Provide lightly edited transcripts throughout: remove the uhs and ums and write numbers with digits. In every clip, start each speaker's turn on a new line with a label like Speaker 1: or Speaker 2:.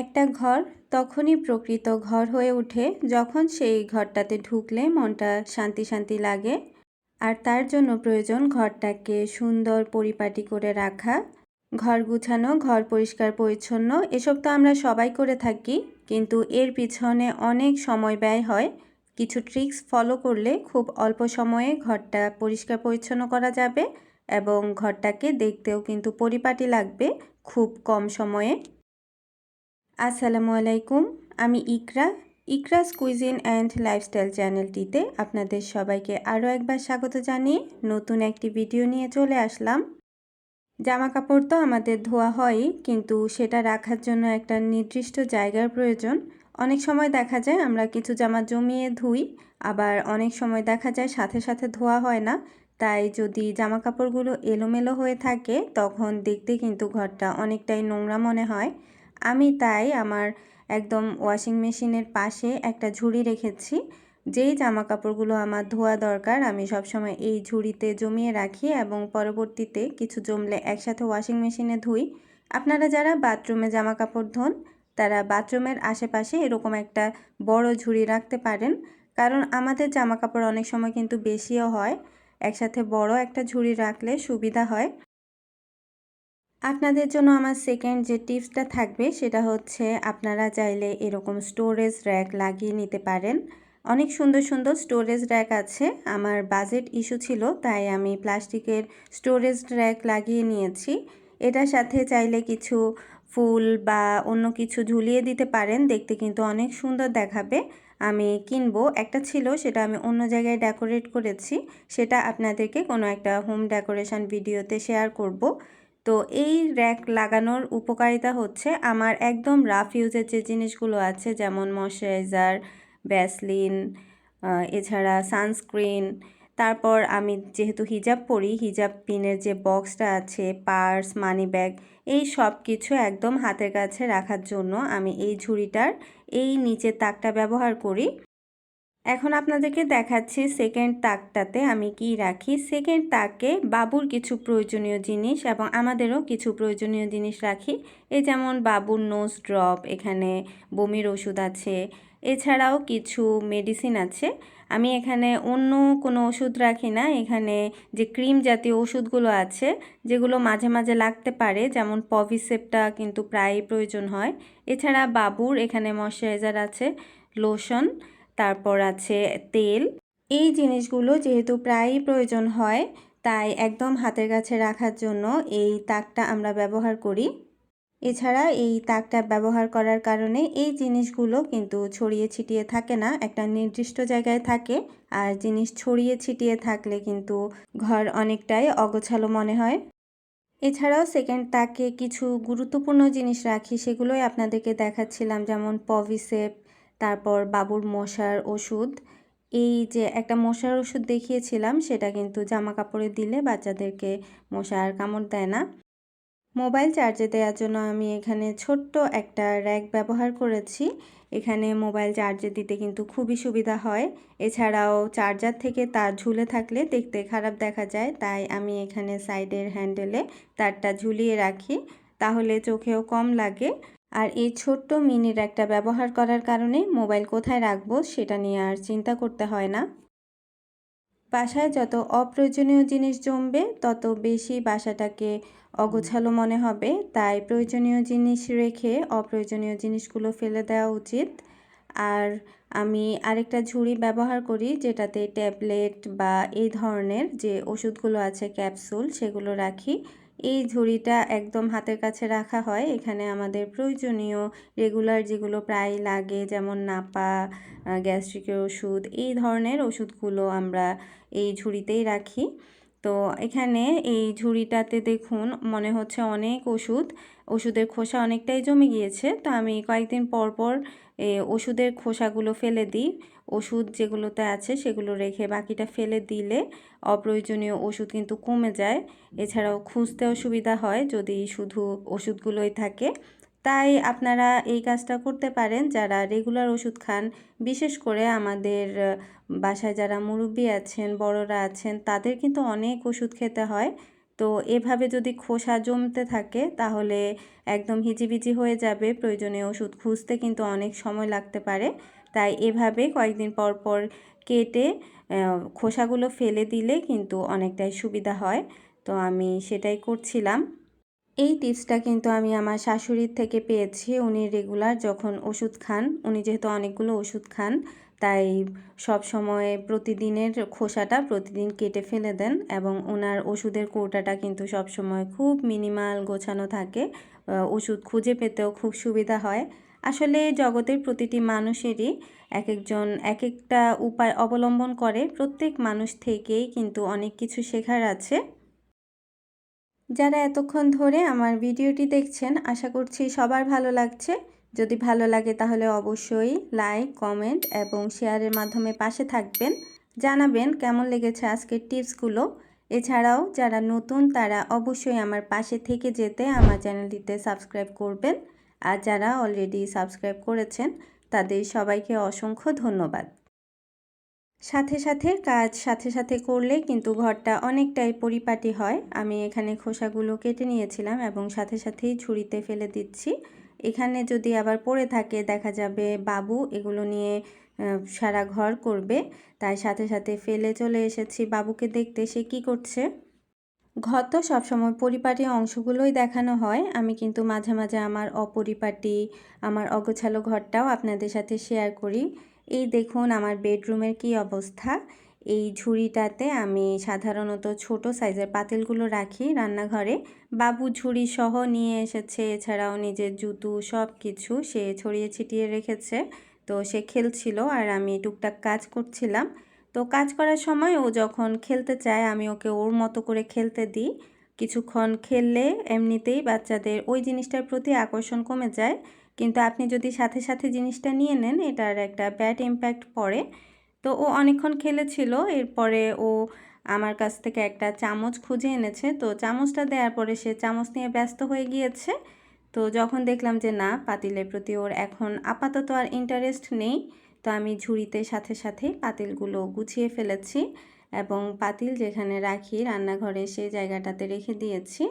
Speaker 1: একটা ঘর তখনই প্রকৃত ঘর হয়ে ওঠে যখন সেই ঘরটাতে ঢুকলে মনটা শান্তি শান্তি লাগে। আর তার জন্য প্রয়োজন ঘরটাকে সুন্দর পরিপাটি করে রাখা, ঘর গুছানো, ঘর পরিষ্কার পরিচ্ছন্ন। এসব তো আমরা সবাই করে থাকি, কিন্তু এর পিছনে অনেক সময় ব্যয় হয়। কিছু ট্রিক্স ফলো করলে খুব অল্প সময়ে ঘরটা পরিষ্কার পরিচ্ছন্ন করা যাবে এবং ঘরটাকে দেখতেও কিন্তু পরিপাটি লাগবে খুব কম সময়ে। আসসালামু আলাইকুম, আমি ইকরাস কুইজিন অ্যান্ড লাইফস্টাইল চ্যানেলটিতে আপনাদের সবাইকে আরও একবার স্বাগত জানিয়ে নতুন একটি ভিডিও নিয়ে চলে আসলাম। জামা কাপড় তো আমাদের ধোয়া হয়ই, কিন্তু সেটা রাখার জন্য একটা নির্দিষ্ট জায়গার প্রয়োজন। অনেক সময় দেখা যায় আমরা কিছু জামা জমিয়ে ধুই, আবার অনেক সময় দেখা যায় সাথে সাথে ধোয়া হয় না। তাই যদি জামা কাপড়গুলো এলোমেলো হয়ে থাকে তখন দেখতে কিন্তু ঘরটা অনেকটাই নোংরা মনে হয়। আমি তাই আমার একদম ওয়াশিং মেশিনের পাশে একটা ঝুড়ি রেখেছি। যেই জামা কাপড়গুলো আমার ধোয়া দরকার আমি সবসময় এই ঝুড়িতে জমিয়ে রাখি এবং পরবর্তীতে কিছু জমলে একসাথে ওয়াশিং মেশিনে ধুই। আপনারা যারা বাথরুমে জামা কাপড় ধোন তারা বাথরুমের আশেপাশে এরকম একটা বড় ঝুড়ি রাখতে পারেন, কারণ আমাদের জামা কাপড় অনেক সময় কিন্তু বেশিও হয়। একসাথে বড় একটা ঝুড়ি রাখলে সুবিধা হয়। আপনাদের জন্য আমার সেকেন্ড যে টিপসটা থাকবে সেটা হচ্ছে আপনারা চাইলে এরকম স্টোরেজ র্যাক লাগিয়ে নিতে পারেন। অনেক সুন্দর সুন্দর স্টোরেজ র্যাক আছে। আমার বাজেট ইস্যু ছিল তাই আমি প্লাস্টিকের স্টোরেজ র্যাক লাগিয়ে নিয়েছি। এটার সাথে চাইলে কিছু ফুল বা অন্য কিছু ঝুলিয়ে দিতে পারেন, দেখতে কিন্তু অনেক সুন্দর দেখাবে। আমি কিনবো, একটা ছিল সেটা আমি অন্য জায়গায় ডেকোরেট করেছি, সেটা আপনাদেরকে কোনো একটা হোম ডেকোরেশন ভিডিওতে শেয়ার করব। তো এই র্যাক লাগানোর উপকারিতা হচ্ছে আমার একদম রাফ ইউজের যে জিনিসগুলো আছে যেমন ময়শ্চারাইজার, ভ্যাসলিন, এছাড়া সানস্ক্রিন, তারপর আমি যেহেতু হিজাব পরি, হিজাব পিনের যে বক্সটা আছে, পার্স, মানি ব্যাগ, এই সব কিছু একদম হাতের কাছে রাখার জন্য আমি এই ঝুড়িটার এই নিচের তাকটা ব্যবহার করি। এখন আপনাদেরকে দেখাচ্ছি সেকেন্ড তাকটাতে আমি কি রাখি। সেকেন্ড তাকে বাবুর কিছু প্রয়োজনীয় জিনিস এবং আমাদেরও কিছু প্রয়োজনীয় জিনিস রাখি। এই যেমন বাবুর নোজ ড্রপ, এখানে বমির ওষুধ আছে, এছাড়াও কিছু মেডিসিন আছে। আমি এখানে অন্য কোনো ওষুধ রাখি না, এখানে যে ক্রিম জাতীয় ওষুধগুলো আছে যেগুলো মাঝে মাঝে লাগতে পারে, যেমন পভিসেপটা কিন্তু প্রায়ই প্রয়োজন হয়। এছাড়া বাবুর এখানে ময়শ্চারাইজার আছে, লোশন, তারপর আছে তেল। এই জিনিসগুলো যেহেতু প্রায়ই প্রয়োজন হয় তাই একদম হাতের কাছে রাখার জন্য এই তাকটা আমরা ব্যবহার করি। এছাড়া এই তাকটা ব্যবহার করার কারণে এই জিনিসগুলো কিন্তু ছড়িয়ে ছিটিয়ে থাকে না, একটা নির্দিষ্ট জায়গায় থাকে। আর জিনিস ছড়িয়ে ছিটিয়ে থাকলে কিন্তু ঘর অনেকটাই অগোছালো মনে হয়। এছাড়াও সেকেন্ড তাকে কিছু গুরুত্বপূর্ণ জিনিস রাখি, সেগুলোই আপনাদেরকে দেখাচ্ছিলাম, যেমন পভিসেপ, তারপর বাবুর মশার ওষুধ। এই যে একটা মশার ওষুধ দেখিয়েছিলাম সেটা কিন্তু জামা কাপড়ে দিলে বাচ্চাদেরকে মশা আর কামড় দেয় না। মোবাইল চার্জে দেওয়ার জন্য আমি এখানে ছোট্ট একটা র্যাক ব্যবহার করেছি। এখানে মোবাইল চার্জে দিতে কিন্তু খুবই সুবিধা হয়। এছাড়াও চার্জার থেকে তার ঝুলে থাকলে দেখতে খারাপ দেখা যায়, তাই আমি এখানে সাইডের হ্যান্ডেলে তারটা ঝুলিয়ে রাখি, তাহলে চোখেও কম লাগে। আর এই ছোট্ট মিনি র্যাকটা ব্যবহার করার কারণে মোবাইল কোথায় রাখবো সেটা নিয়ে আর চিন্তা করতে হয় না। বাসায় যত অপ্রয়োজনীয় জিনিস জমবে তত বেশি বাসাটাকে অগোছালো মনে হবে, তাই প্রয়োজনীয় জিনিস রেখে অপ্রয়োজনীয় জিনিসগুলো ফেলে দেওয়া উচিত। আর আমি আরেকটা ঝুড়ি ব্যবহার করি যেটাতে ট্যাবলেট বা এই ধরনের যে ওষুধগুলো আছে ক্যাপসুল সেগুলো রাখি। এই ঝুড়িটা একদম হাতের কাছে রাখা হয়, এখানে আমাদের প্রয়োজনীয় রেগুলার যেগুলো প্রায় লাগে যেমন নাপা, গ্যাস্ট্রিকের ওষুধ, এই ধরনের ওষুধগুলো আমরা এই ঝুড়িতেই রাখি। তো এখানে এই ঝুড়িটাতে দেখুন মনে হচ্ছে অনেক ওষুধ, ওষুধের খোসা অনেকটাই জমে গিয়েছে। তো আমি কয়েকদিন পর পর ওষুধের খোসাগুলো ফেলে দিই, ওষুধ যেগুলোতে আছে সেগুলো রেখে বাকিটা ফেলে দিলে অপ্রয়োজনীয় ওষুধ কিন্তু কমে যায়। এছাড়াও খুঁজতেও সুবিধা হয় যদি শুধু ওষুধগুলোই থাকে। তাই আপনারা এই কাজটা করতে পারেন যারা রেগুলার ওষুধ খান। বিশেষ করে আমাদের বাসায় যারা মুরব্বি আছেন, বড়রা আছেন, তাদের কিন্তু অনেক ওষুধ খেতে হয়। তো এভাবে যদি খোসা জমতে থাকে তাহলে একদম হিজিবিজি হয়ে যাবে, প্রয়োজনীয় ওষুধ খুঁজতে কিন্তু অনেক সময় লাগতে পারে। তাই এভাবে কয়েকদিন পর পর কেটে খোসাগুলো ফেলে দিলে কিন্তু অনেকটাই সুবিধা হয়। তো আমি সেটাই করছিলাম। এই টিপসটা কিন্তু আমি আমার শাশুড়ির থেকে পেয়েছি। উনি রেগুলার যখন ওষুধ খান, উনি যেহেতু অনেকগুলো ওষুধ খান, তাই সব সময় প্রতিদিনের খোসাটা প্রতিদিন কেটে ফেলে দেন এবং ওনার ওষুধের কৌটাটা কিন্তু সব সময় খুব মিনিমাল গোছানো থাকে। ওষুধ খুঁজে পেতেও খুব সুবিধা হয়। আসলে জগতের প্রতিটি মানুষেরই একজন এক একটা উপায় অবলম্বন করে। প্রত্যেক মানুষ থেকেই কিন্তু অনেক কিছু শেখার আছে। যারা এতক্ষণ ধরে আমার ভিডিওটি দেখছেন, আশা করছি সবার ভালো লাগছে। যদি ভালো লাগে তাহলে অবশ্যই লাইক, কমেন্ট এবং শেয়ারের মাধ্যমে পাশে থাকবেন। জানাবেন কেমন লেগেছে আজকের টিপসগুলো। এছাড়াও যারা নতুন তারা অবশ্যই আমার পাশে থেকে যেতে আমার চ্যানেলটিতে সাবস্ক্রাইব করবেন। আর যারা অলরেডি সাবস্ক্রাইব করেছেন তাদের সবাইকে অসংখ্য ধন্যবাদ। সাথে সাথে করলে কিন্তু ঘরটা অনেকটাই পরিপাটি হয়। আমি এখানে খোসাগুলো কেটে নিয়েছিলাম এবং সাথে সাথেই ঝুড়িতে ফেলে দিচ্ছি। এখানে যদি আবার পড়ে থাকে দেখা যাবে বাবু এগুলো নিয়ে সারা ঘর করবে, তাই সাথে সাথে ফেলে চলে এসেছি বাবুকে দেখতে সে কী করছে। ঘর তো সবসময় পরিপাটি অংশগুলোই দেখানো হয়, আমি কিন্তু মাঝে মাঝে আমার অপরিপাটি, আমার অগোছালো ঘরটাও আপনাদের সাথে শেয়ার করি। এই দেখুন আমার বেডরুমের কি অবস্থা। এই ঝুড়িটাতে আমি সাধারণত ছোট সাইজের পাতিলগুলো রাখি রান্নাঘরে। বাবু ঝুড়ি সহ নিয়ে এসেছে, এছাড়াও নিজের জুতো সব কিছু সে ছড়িয়ে ছিটিয়ে রেখেছে। তো সে খেলছিল আর আমি টুকটাক কাজ করছিলাম। তো কাজ করার সময় ও যখন খেলতে চায় আমি ওকে ওর মতো করে খেলতে দিই। কিছুক্ষণ খেললে এমনিতেই বাচ্চাদের ওই জিনিসটার প্রতি আকর্ষণ কমে যায়, কিন্তু আপনি যদি সাথে সাথে জিনিসটা নিয়ে নেন এটার একটা ব্যাড ইম্প্যাক্ট পড়ে। তো ও অনেকক্ষণ খেলেছিল, এরপরে ও আমার কাছ থেকে একটা চামচ খুঁজে এনেছে। তো চামচটা দেওয়ার পরে সে চামচ নিয়ে ব্যস্ত হয়ে গিয়েছে। তো যখন দেখলাম যে না, পাতিলের প্রতি ওর এখন আপাতত আর ইন্টারেস্ট নেই, তো আমি ঝুড়িতে সাথে সাথে পাতিলগুলো গুছিয়ে ফেলেছি এবং পাতিল যেখানে রাখি রান্নাঘরে সেই জায়গাটাতে রেখে দিয়েছি।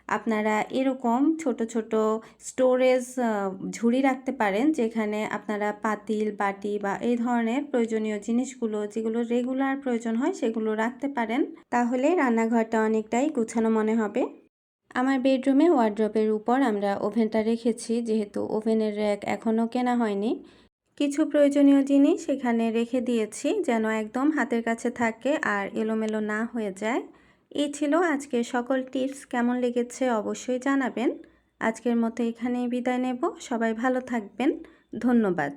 Speaker 1: আপনারা এরকম ছোট ছোট স্টোরেজ ঝুড়ি রাখতে পারেন, যেখানে আপনারা পাতিল, বাটি বা এই ধরনের প্রয়োজনীয় জিনিসগুলো যেগুলো রেগুলার প্রয়োজন হয় সেগুলো রাখতে পারেন। তাহলে রান্নাঘরটা অনেকটাই গুছানো মনে হবে। আমার বেডরুমে ওয়ার্ড্রপের উপর আমরা ওভেনটা রেখেছি, যেহেতু ওভেনের র্যাক এখনও কেনা হয়নি। কিছু প্রয়োজনীয় জিনিস সেখানে রেখে দিয়েছি যেন একদম হাতের কাছে থাকে আর এলোমেলো না হয়ে যায়। এই ছিল আজকের সকল টিপস। কেমন লেগেছে অবশ্যই জানাবেন। আজকের মতো এখানেই বিদায় নেব। সবাই ভালো থাকবেন। ধন্যবাদ।